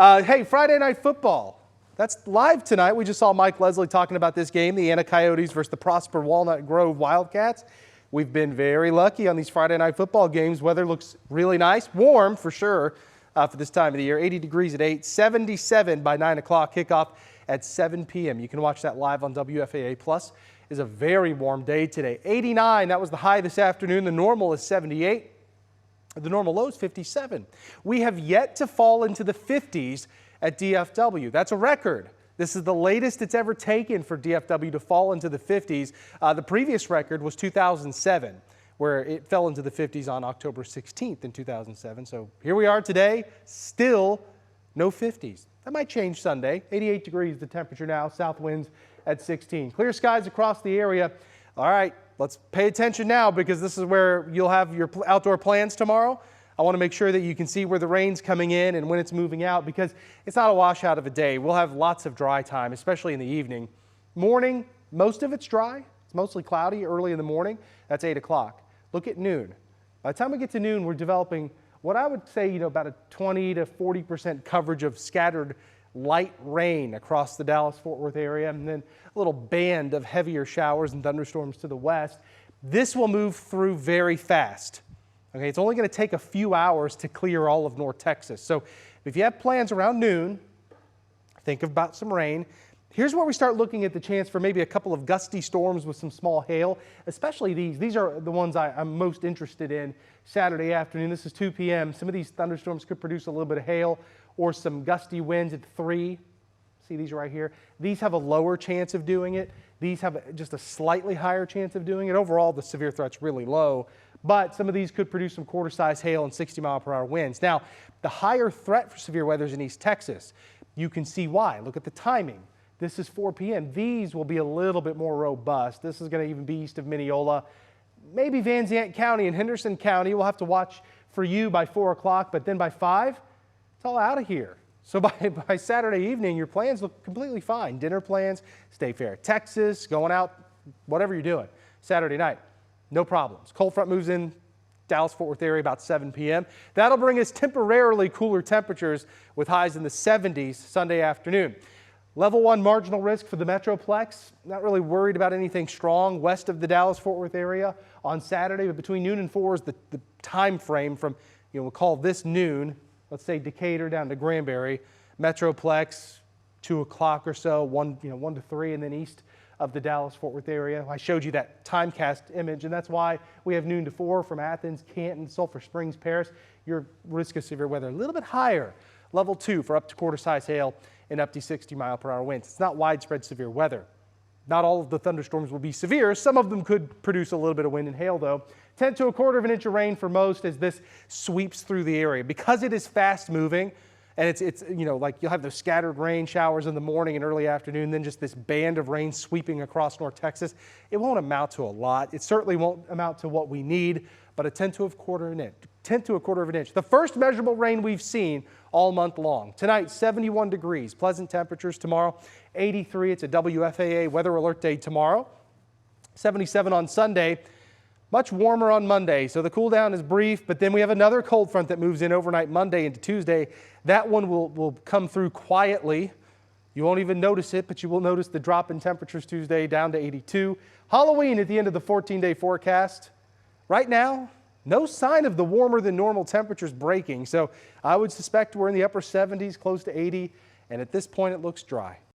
Hey, Friday Night Football. That's live tonight. We just saw Mike Leslie talking about this game, the Anna Coyotes versus the Prosper Walnut Grove Wildcats. We've been very lucky on these Friday Night Football games. Weather looks really nice, warm for sure for this time of the year. 80 degrees at 8, 77 by 9 o'clock, kickoff at 7 p.m. You can watch that live on WFAA+. Plus. It's a very warm day today. 89, that was the high this afternoon. The normal is 78. The normal low is 57. We have yet to fall into the 50s at DFW. That's a record. This is the latest it's ever taken for DFW to fall into the 50s. The previous record was 2007, where it fell into the 50s on October 16th in 2007. So here we are today, still no 50s. That might change Sunday. 88 degrees the temperature now, south winds at 16. Clear skies across the area. All right, let's pay attention now because this is where you'll have your outdoor plans tomorrow. I want to make sure that you can see where the rain's coming in and when it's moving out because it's not a washout of a day. We'll have lots of dry time, especially in the evening. Morning, most of it's dry. It's mostly cloudy early in the morning. That's 8 o'clock. Look at noon. By the time we get to noon, we're developing what I would say, about a 20 to 40% coverage of scattered light rain across the Dallas-Fort Worth area, and then a little band of heavier showers and thunderstorms to the west. This will move through very fast. Okay, it's only going to take a few hours to clear all of North Texas. So if you have plans around noon, think about some rain. Here's where we start looking at the chance for maybe a couple of gusty storms with some small hail, especially these. These are the ones I'm most interested in Saturday afternoon. This is 2 p.m. Some of these thunderstorms could produce a little bit of hail or some gusty winds at 3. See these right here? These have a lower chance of doing it. These have just a slightly higher chance of doing it. Overall, the severe threat's really low, but some of these could produce some quarter-size hail and 60-mile-per-hour winds. Now, the higher threat for severe weather is in East Texas. You can see why. Look at the timing. This is 4 p.m. These will be a little bit more robust. This is going to even be east of Mineola. Maybe Van Zandt County and Henderson County. We'll have to watch for you by 4 o'clock, but then by 5, it's all out of here. So by Saturday evening, your plans look completely fine. Dinner plans, stay fair. Texas, going out, whatever you're doing. Saturday night, no problems. Cold front moves in Dallas-Fort Worth area about 7 p.m. That'll bring us temporarily cooler temperatures with highs in the 70s Sunday afternoon. Level 1 marginal risk for the Metroplex. Not really worried about anything strong west of the Dallas-Fort Worth area on Saturday, but between noon and 4 is the time frame from, we'll call this noon, let's say Decatur down to Granbury, Metroplex, 2 o'clock or so, 1 to 3, and then east of the Dallas-Fort Worth area. I showed you that timecast image, and that's why we have noon to 4 from Athens, Canton, Sulphur Springs, Paris. Your risk of severe weather a little bit higher. Level 2 for up to quarter-size hail and up to 60-mile-per-hour winds. It's not widespread severe weather. Not all of the thunderstorms will be severe. Some of them could produce a little bit of wind and hail, though. 1/10 to 1/4 of an inch of rain for most as this sweeps through the area. Because it is fast-moving, and it's like you'll have those scattered rain showers in the morning and early afternoon, then just this band of rain sweeping across North Texas. It won't amount to a lot. It certainly won't amount to what we need, but a 1/10 to 1/4 of an inch. 1/10 to 1/4 of an inch. The first measurable rain we've seen all month long. Tonight, 71 degrees. Pleasant temperatures tomorrow. 83. It's a WFAA weather alert day tomorrow. 77 on Sunday. Much warmer on Monday, so the cool down is brief, but then we have another cold front that moves in overnight Monday into Tuesday. That one will come through quietly. You won't even notice it, but you will notice the drop in temperatures Tuesday down to 82. Halloween at the end of the 14-day forecast. Right now, no sign of the warmer than normal temperatures breaking, so I would suspect we're in the upper 70s, close to 80, and at this point it looks dry.